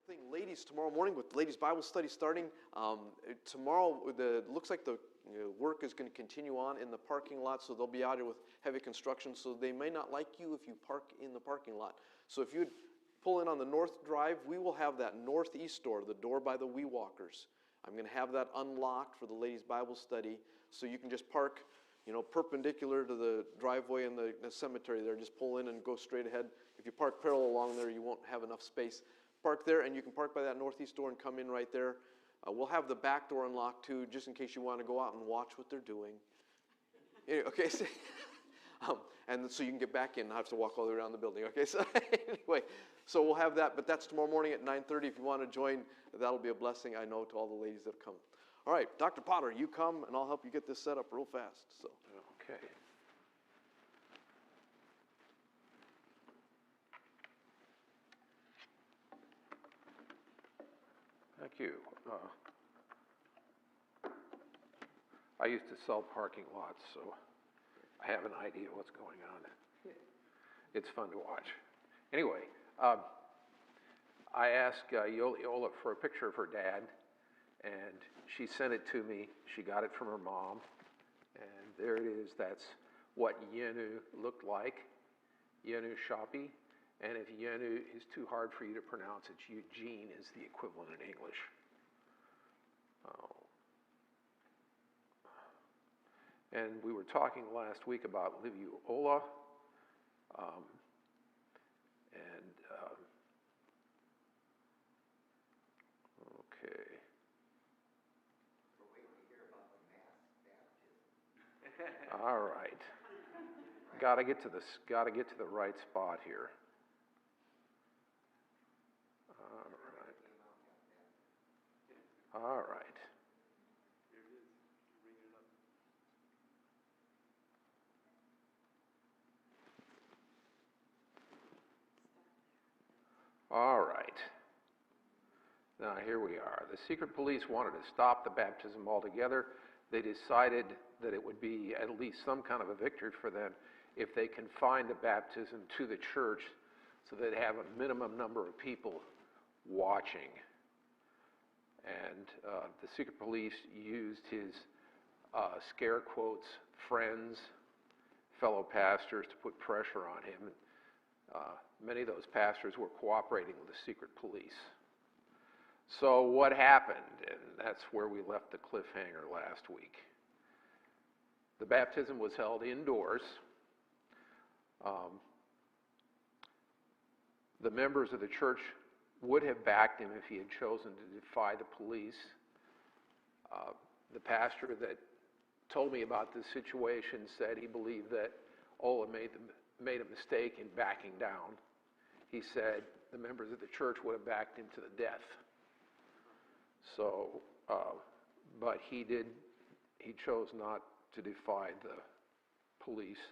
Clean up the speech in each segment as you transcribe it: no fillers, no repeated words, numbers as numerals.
Thing, ladies, tomorrow morning with ladies Bible study starting. Tomorrow, looks like the work is going to continue on in the parking lot, so they'll be out here with heavy construction. So they may not like you if you park in the parking lot. So if you pull in on the north drive, we will have that northeast door, the door by the Wee Walkers. I'm going to have that unlocked for the ladies Bible study, so you can just park, perpendicular to the driveway in the cemetery there. Just pull in and go straight ahead. If you park parallel along there, you won't have enough space. Park there, and you can park by that northeast door and come in right there. We'll have the back door unlocked too, just in case you want to go out and watch what they're doing. Anyway, okay, so, and so you can get back in, not have to walk all the way around the building. Okay, so anyway, so we'll have that, but that's tomorrow morning at 9:30. If you want to join, that'll be a blessing, I know, to all the ladies that have come. All right, Dr. Potter, you come, and I'll help you get this set up real fast. So. Okay. Thank you. I used to sell parking lots, so I have an idea what's going on. It's fun to watch. Anyway, I asked Yola for a picture of her dad, and she sent it to me. She got it from her mom, and there it is. That's what Yenu looked like, Yenu Shapi. And if Yenu is too hard for you to pronounce, it's Eugene is the equivalent in English. And we were talking last week about Liviola. Okay. We're waiting to hear about the mass baptism. All right. Got to get to the right spot here. All right. All right. Now here we are. The secret police wanted to stop the baptism altogether. They decided that it would be at least some kind of a victory for them if they confined the baptism to the church so they'd have a minimum number of people watching. And the secret police used his scare quotes, friends, fellow pastors to put pressure on him. Many of those pastors were cooperating with the secret police. So what happened? And that's where we left the cliffhanger last week. The baptism was held indoors. The members of the church would have backed him if he had chosen to defy the police. The pastor that told me about this situation said he believed that Ola made a mistake in backing down. He said the members of the church would have backed him to the death. So, but he chose not to defy the police.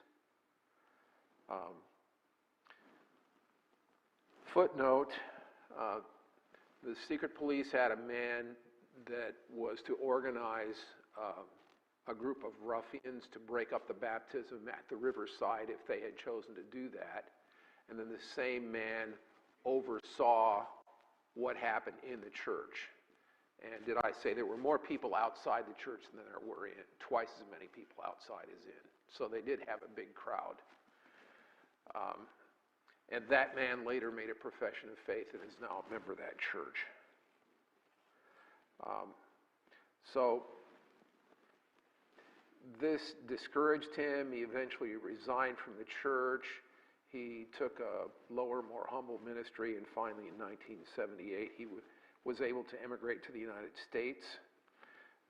Footnote, the secret police had a man that was to organize a group of ruffians to break up the baptism at the riverside if they had chosen to do that. And then the same man oversaw what happened in the church. And did I say there were more people outside the church than there were in? Twice as many people outside as in. So they did have a big crowd. And that man later made a profession of faith and is now a member of that church. So this discouraged him. He eventually resigned from the church. He took a lower, more humble ministry, and finally in 1978 he was able to emigrate to the United States.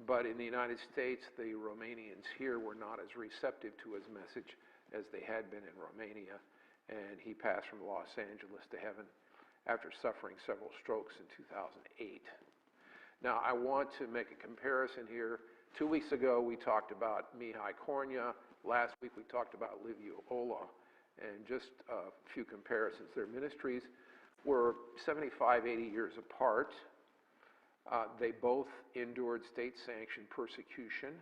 But in the United States, the Romanians here were not as receptive to his message as they had been in Romania, and he passed from Los Angeles to heaven after suffering several strokes in 2008. Now, I want to make a comparison here. 2 weeks ago, we talked about Mihai Cornea. Last week, we talked about Liviola. And just a few comparisons. Their ministries were 75, 80 years apart. They both endured state-sanctioned persecution.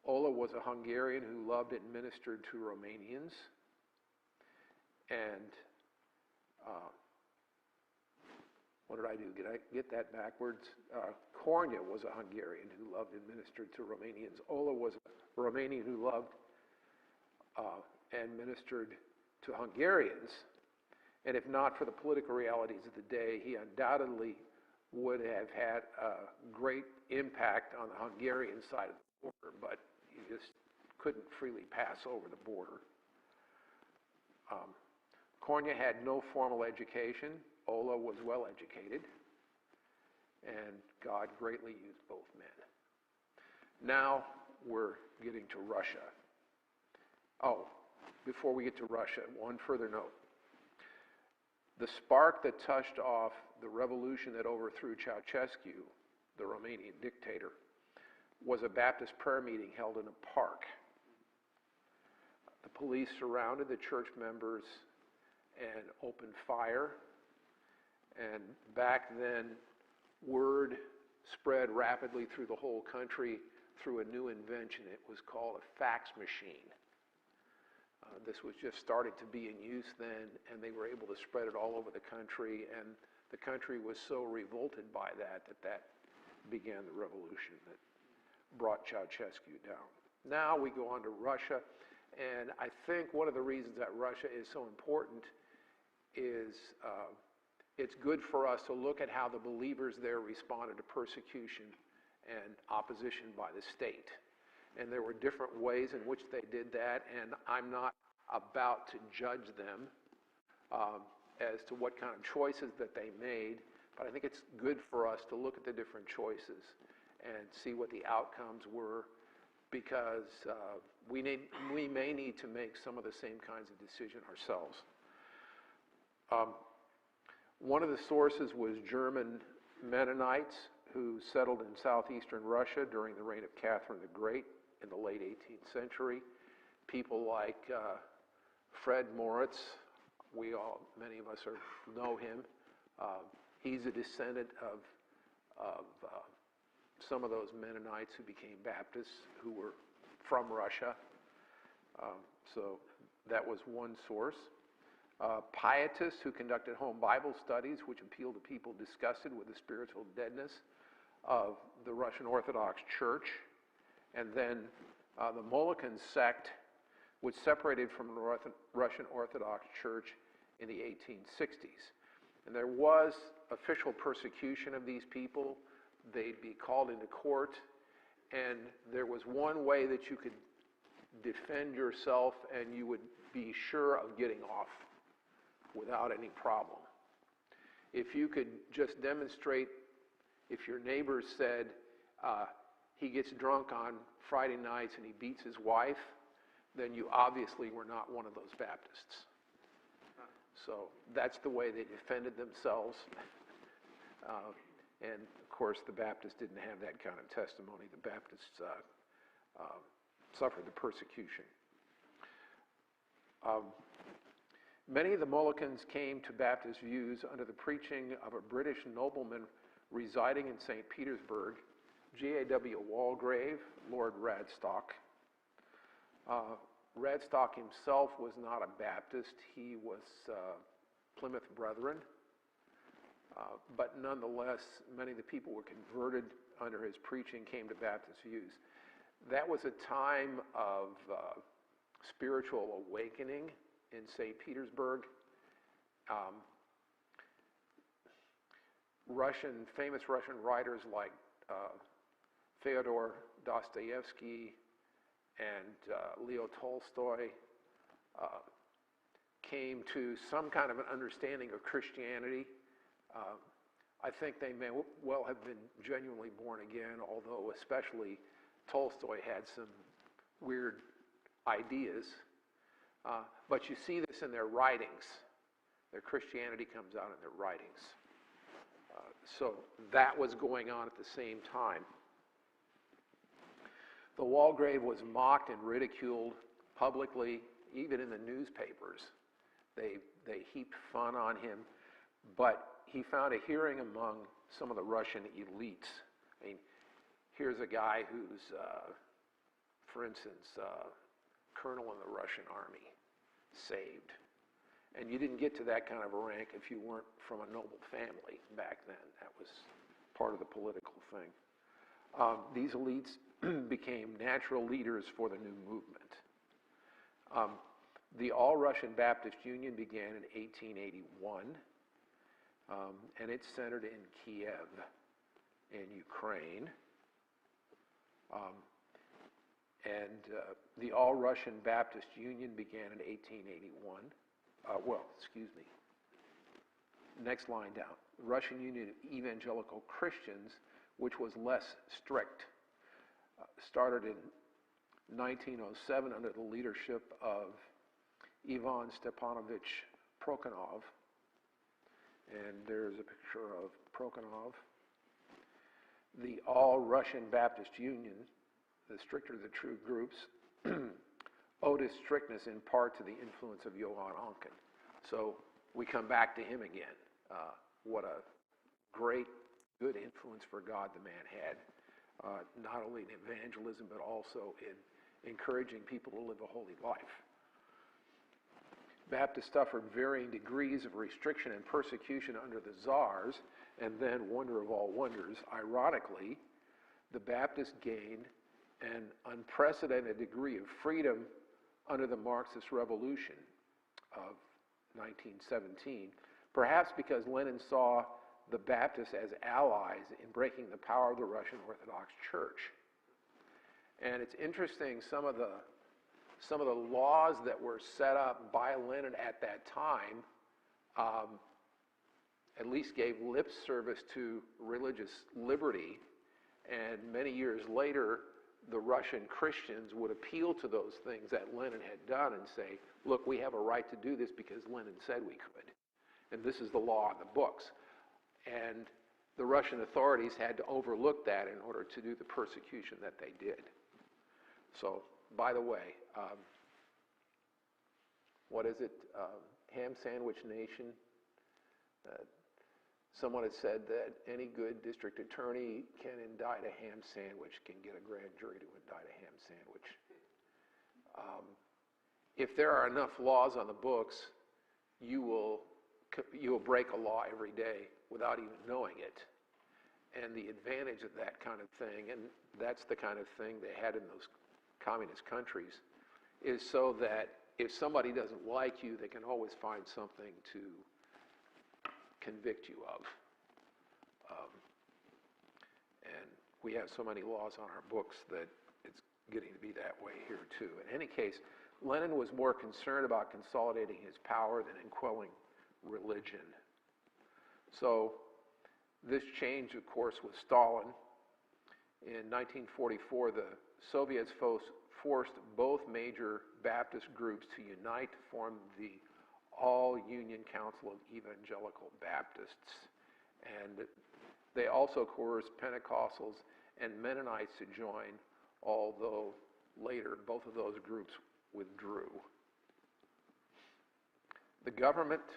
Ola was a Hungarian who loved and ministered to Romanians. And what did I do? Did I get that backwards? Kornya was a Hungarian who loved and ministered to Romanians. Ola was a Romanian who loved and ministered to Hungarians. And if not for the political realities of the day, he undoubtedly would have had a great impact on the Hungarian side of the border, but you just couldn't freely pass over the border. Kornya had no formal education. Ola was well educated, and God greatly used both men. Now we're getting to Russia. Oh, before we get to Russia, one further note. The spark that touched off the revolution that overthrew Ceausescu, the Romanian dictator, was a Baptist prayer meeting held in a park. The police surrounded the church members and opened fire. And back then, word spread rapidly through the whole country through a new invention. It was called a fax machine. This was just starting to be in use then, and they were able to spread it all over the country, and the country was so revolted by that began the revolution that brought Ceausescu down. Now we go on to Russia, and I think one of the reasons that Russia is so important is it's good for us to look at how the believers there responded to persecution and opposition by the state. And there were different ways in which they did that, and I'm not about to judge them as to what kind of choices that they made, but I think it's good for us to look at the different choices and see what the outcomes were, because we may need to make some of the same kinds of decisions ourselves. One of the sources was German Mennonites who settled in southeastern Russia during the reign of Catherine the Great in the late 18th century. People like Fred Moritz, many of us know him. He's a descendant of some of those Mennonites who became Baptists who were from Russia. So that was one source. Pietists who conducted home Bible studies, which appealed to people disgusted with the spiritual deadness of the Russian Orthodox Church. And then the Molokhin sect, which separated from the Russian Orthodox Church in the 1860s. And there was official persecution of these people. They'd be called into court, and there was one way that you could defend yourself and you would be sure of getting off without any problem. If you could just demonstrate, if your neighbor said he gets drunk on Friday nights and he beats his wife, then you obviously were not one of those Baptists. So that's the way they defended themselves. And of course, the Baptists didn't have that kind of testimony. The Baptists suffered the persecution. Many of the Molokhins came to Baptist views under the preaching of a British nobleman residing in St. Petersburg, G.A.W. Walgrave, Lord Radstock. Radstock himself was not a Baptist. He was Plymouth Brethren. But nonetheless, many of the people were converted under his preaching, came to Baptist views. That was a time of spiritual awakening in St. Petersburg. Famous Russian writers like Fyodor Dostoevsky and Leo Tolstoy came to some kind of an understanding of Christianity. I think they may well have been genuinely born again, although especially Tolstoy had some weird ideas. But you see this in their writings. Their Christianity comes out in their writings. So that was going on at the same time. The Walgrave was mocked and ridiculed publicly, even in the newspapers. They heaped fun on him, but he found a hearing among some of the Russian elites. I mean, here's a guy who's, for instance, colonel in the Russian army, saved. And you didn't get to that kind of a rank if you weren't from a noble family back then. That was part of the political thing. These elites became natural leaders for the new movement. The All-Russian Baptist Union began in 1881, and it's centered in Kiev, in Ukraine. The All-Russian Baptist Union began in 1881. Next line down. Russian Union of Evangelical Christians, which was less strict, started in 1907 under the leadership of Ivan Stepanovich Prokhanov. And there's a picture of Prokhanov. The All-Russian Baptist Union, the stricter of the two groups, owed its strictness in part to the influence of Johann Anken. So we come back to him again. What a great, good influence for God the man had, not only in evangelism, but also in encouraging people to live a holy life. Baptists suffered varying degrees of restriction and persecution under the czars, and then, wonder of all wonders, ironically, the Baptists gained an unprecedented degree of freedom under the Marxist Revolution of 1917, perhaps because Lenin saw the Baptists as allies in breaking the power of the Russian Orthodox Church. And it's interesting, some of the laws that were set up by Lenin at that time at least gave lip service to religious liberty, and many years later, the Russian Christians would appeal to those things that Lenin had done and say, look, we have a right to do this because Lenin said we could. And this is the law in the books. And the Russian authorities had to overlook that in order to do the persecution that they did. So, by the way, what is it? Ham Sandwich Nation. Someone had said that any good district attorney can indict a ham sandwich, can get a grand jury to indict a ham sandwich. If there are enough laws on the books, you will break a law every day without even knowing it. And the advantage of that kind of thing, and that's the kind of thing they had in those communist countries, is so that if somebody doesn't like you, they can always find something to convict you of. And we have so many laws on our books that it's getting to be that way here too. In any case, Lenin was more concerned about consolidating his power than in quelling religion. So this changed, of course, with Stalin. In 1944, the Soviets forced both major Baptist groups to unite to form the All-Union Council of Evangelical Baptists. And they also coerced Pentecostals and Mennonites to join, although later both of those groups withdrew. The government's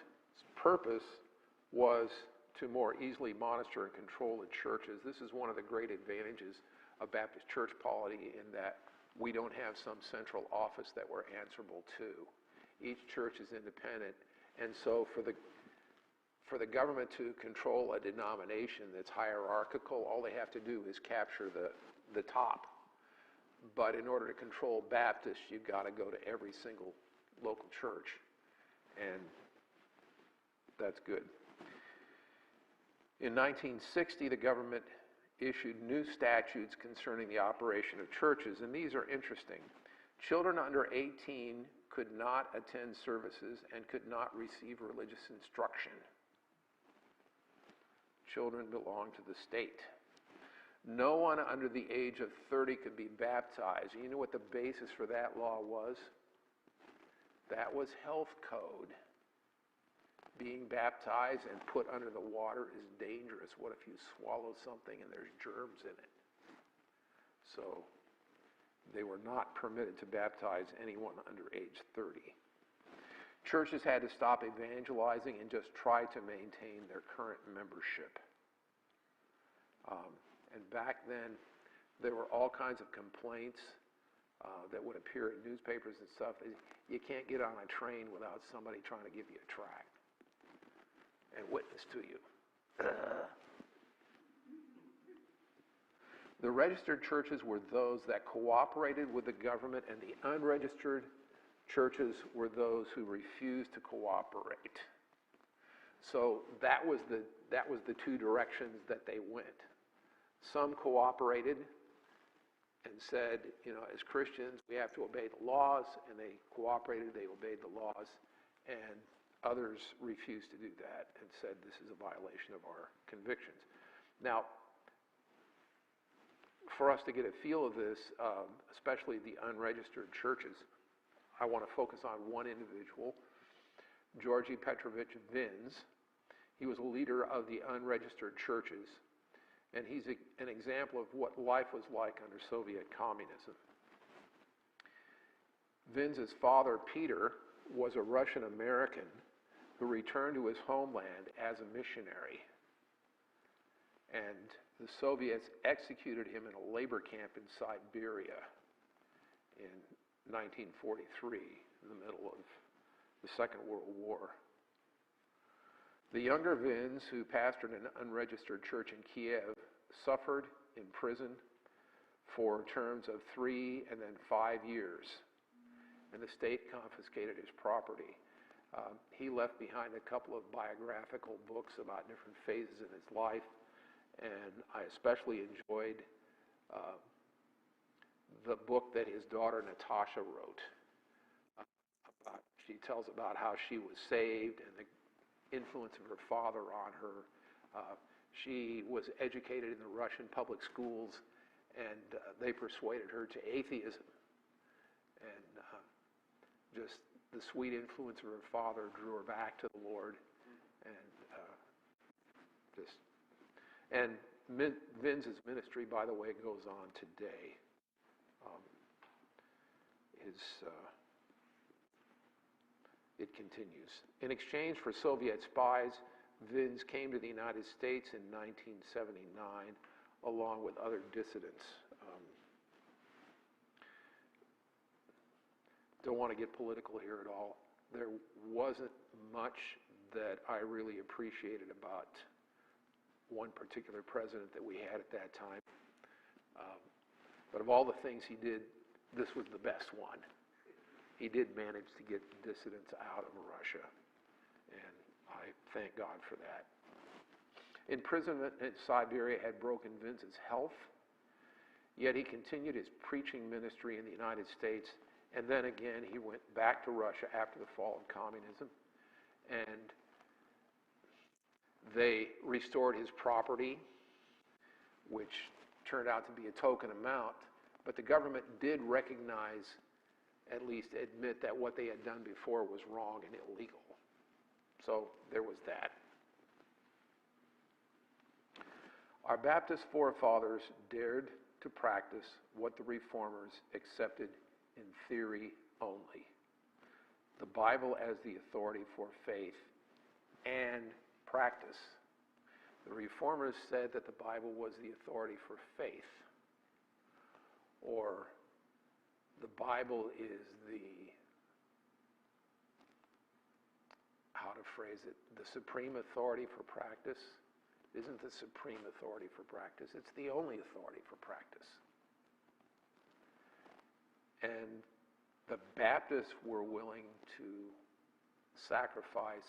purpose was to more easily monitor and control the churches. This is one of the great advantages of Baptist church polity, in that we don't have some central office that we're answerable to. Each church is independent, and so for the government to control a denomination that's hierarchical, all they have to do is capture the top. But in order to control Baptists, you've got to go to every single local church, and that's good. In 1960, the government issued new statutes concerning the operation of churches, and these are interesting. Children under 18 could not attend services and could not receive religious instruction. Children belong to the state. No one under the age of 30 could be baptized. You know what the basis for that law was? That was health code. Being baptized and put under the water is dangerous. What if you swallow something and there's germs in it? So they were not permitted to baptize anyone under age 30. Churches had to stop evangelizing and just try to maintain their current membership. And back then, there were all kinds of complaints that would appear in newspapers and stuff. You can't get on a train without somebody trying to give you a tract and witness to you. The registered churches were those that cooperated with the government, and the unregistered churches were those who refused to cooperate. So that was the two directions that they went. Some cooperated and said, as Christians, we have to obey the laws, and they cooperated, they obeyed the laws, and others refused to do that and said this is a violation of our convictions. Now, for us to get a feel of this, especially the unregistered churches, I want to focus on one individual, Georgy Petrovich Vins. He was a leader of the unregistered churches, and he's an example of what life was like under Soviet communism. Vins's father, Peter, was a Russian-American who returned to his homeland as a missionary. And the Soviets executed him in a labor camp in Siberia in 1943, in the middle of the Second World War. The younger Vins, who pastored an unregistered church in Kiev, suffered in prison for terms of 3 and then 5 years, and the state confiscated his property. He left behind a couple of biographical books about different phases in his life, and I especially enjoyed the book that his daughter Natasha wrote. She tells about how she was saved and the influence of her father on her. She was educated in the Russian public schools, and they persuaded her to atheism. And just the sweet influence of her father drew her back to the Lord. And Vins's ministry, by the way, goes on today. It continues. In exchange for Soviet spies, Vins came to the United States in 1979, along with other dissidents. Don't want to get political here at all. There wasn't much that I really appreciated about one particular president that we had at that time. But of all the things he did, this was the best one. He did manage to get dissidents out of Russia, and I thank God for that. Imprisonment in Siberia had broken Vins's health, yet he continued his preaching ministry in the United States, and then again he went back to Russia after the fall of communism, and they restored his property, which turned out to be a token amount, but the government did recognize, at least admit, that what they had done before was wrong and illegal. So there was that. Our Baptist forefathers dared to practice what the Reformers accepted in theory only: the Bible as the authority for faith and practice. The Reformers said that the Bible was the authority for faith, or the Bible is how to phrase it, the supreme authority for practice. It isn't the supreme authority for practice, it's the only authority for practice. And the Baptists were willing to sacrifice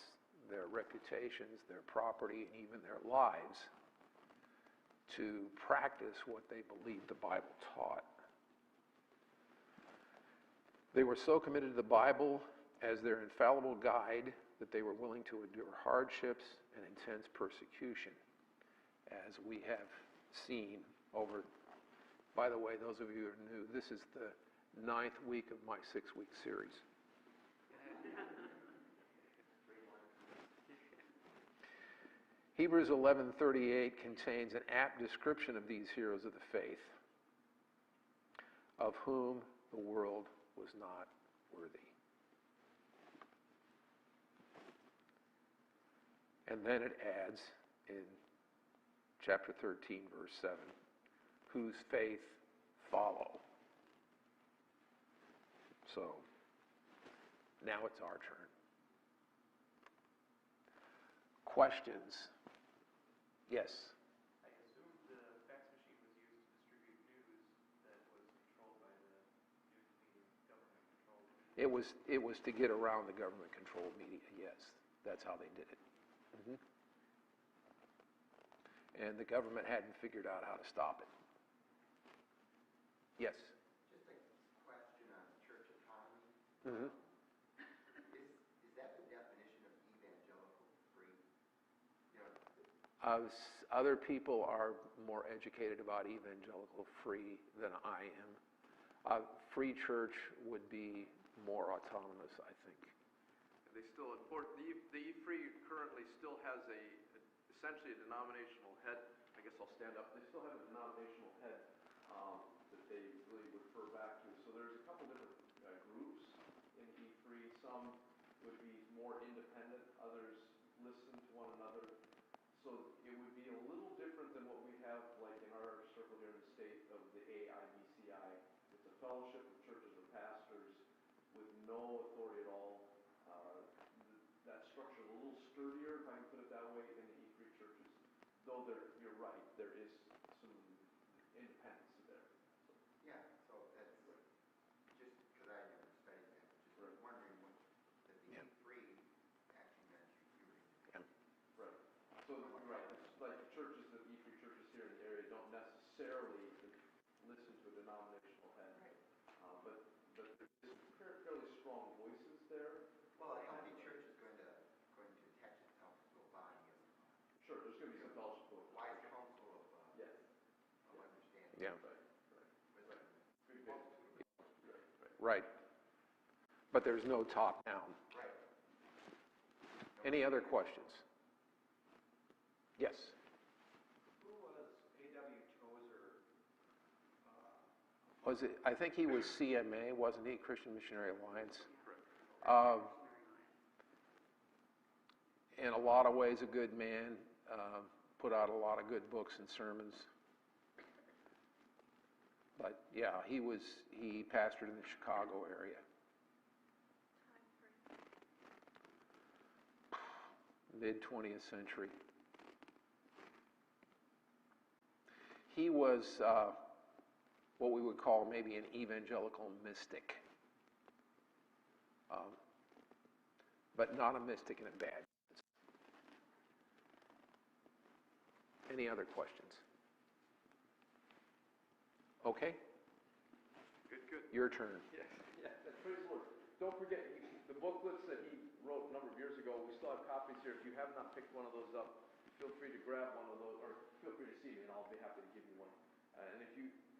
their reputations, their property, and even their lives to practice what they believed the Bible taught. They were so committed to the Bible as their infallible guide that they were willing to endure hardships and intense persecution, as we have seen over, by the way, those of you who are new, this is the 9th week of my 6-week series. Hebrews 11:38 contains an apt description of these heroes of the faith, of whom the world was not worthy. And then it adds in chapter 13, verse 7, whose faith follow. So now it's our turn. Questions? Yes? I assume the fax machine was used to distribute news that was controlled by the news being government-controlled. It was to get around the government-controlled media, yes. That's how they did it. Mhm. And the government hadn't figured out how to stop it. Yes? Just a question on church autonomy. Mhm. Is that the definition of evangelical free? You know, Other people are more educated about evangelical free than I am. Free church would be more autonomous, I think. They still import, the E-Free currently still has essentially a denominational head. I guess I'll stand up. They still have a denominational head that they really refer back to. So there's a couple different groups in E-Free. Some would be more independent, others listen to one another. So it would be a little different than what we have like in our circle here in the state of the AIBCI. It's a fellowship of churches or pastors with no authority at all. That structure is a little sturdier, if I can put it that way, in the E-Free churches. Though you're right, there is some independence there. yeah, so that's just because I never studied that, but just wondering what that the Yeah. free actually meant you were Yeah. Right. So, right, it's like the churches, the E-Free churches here in the area don't necessarily listen to a denominational head. Right. But there's fairly strong voices there. Well, how many churches going to attach itself to a body of Sure, there's going to be some fellowship going on. wise counsel of Yes. understanding? Yeah. Right. Good bit. Right. But there's no top-down. Right. Any other questions? Yes? Who was A.W. Tozer? Was it? I think he was CMA, wasn't he? Christian Missionary Alliance. Correct. In a lot of ways, a good man. Put out a lot of good books and sermons. But yeah, he pastored in the Chicago area. Mid-20th century. He was what we would call maybe an evangelical mystic. But not a mystic in a bad sense. Any other questions? Okay, Good. your turn. Yeah, praise the Lord. Don't forget, the booklets that he wrote a number of years ago, we still have copies here. If you have not picked one of those up, feel free to grab one of those, or feel free to see me, and I'll be happy to give you one. And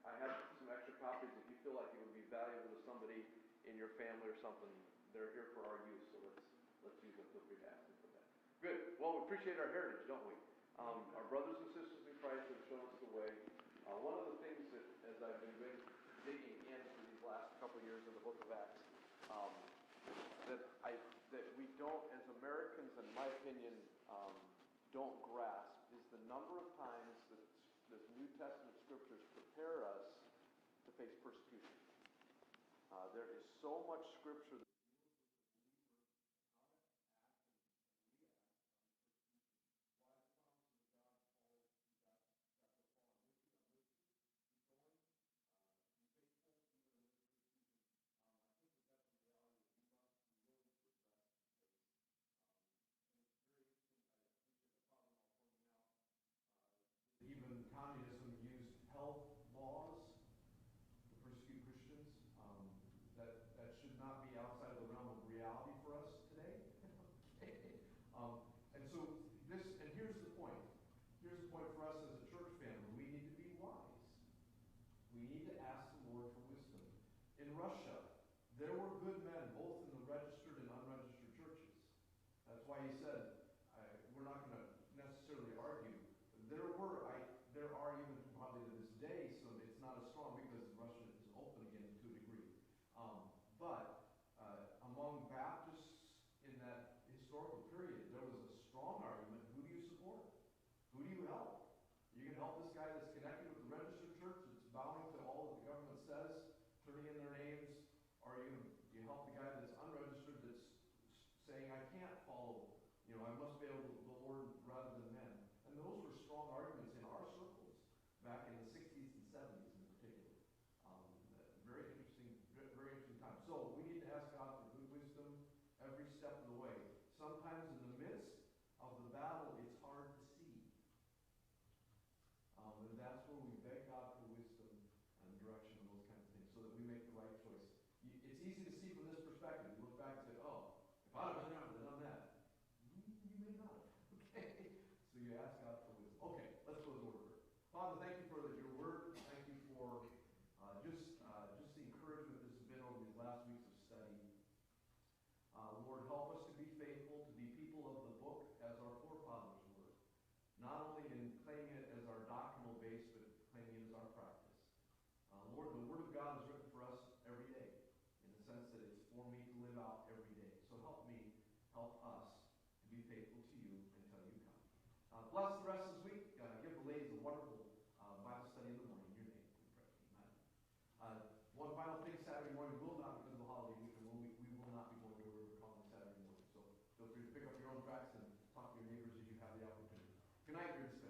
I have some extra copies. If you feel like it would be valuable to somebody in your family or something, they're here for our use, so let's use them. Feel free to ask them for that. Good. Well, we appreciate our heritage, don't we? Our brothers and sisters in Christ have shown us the way. One of the things that, as I've been digging in for these last couple of years in the book of Acts, that we don't, as Americans, in my opinion, don't grasp is the number of times that the New Testament scriptures prepare us to face persecution. There is so much scripture that even communism used health laws to persecute Christians. That should not be outside of the realm of reality for us today. Okay. And here's the point. Here's the point for us as a church family. We need to be wise. We need to ask the Lord for wisdom. In Russia, there were good men both in the registered and unregistered churches. That's why he said, we're not going to necessarily argue. There are even probably to this day some. It's not as strong because Russia is open again to a degree. But among Baptists in that historical period, there was a strong argument: who do you support? Who do you help? Are you going to help this guy that's connected with the registered church that's bowing to all that the government says, turning in their names, or are you going to bless the rest of this week. Give the ladies a wonderful Bible study in the morning in your name. We pray. Amen. One final thing, Saturday morning will not, because of the holiday weekend, we will not be going to River Common Saturday morning. So feel free to pick up your own tracts and talk to your neighbors as you have the opportunity. Good night, you're dismissed.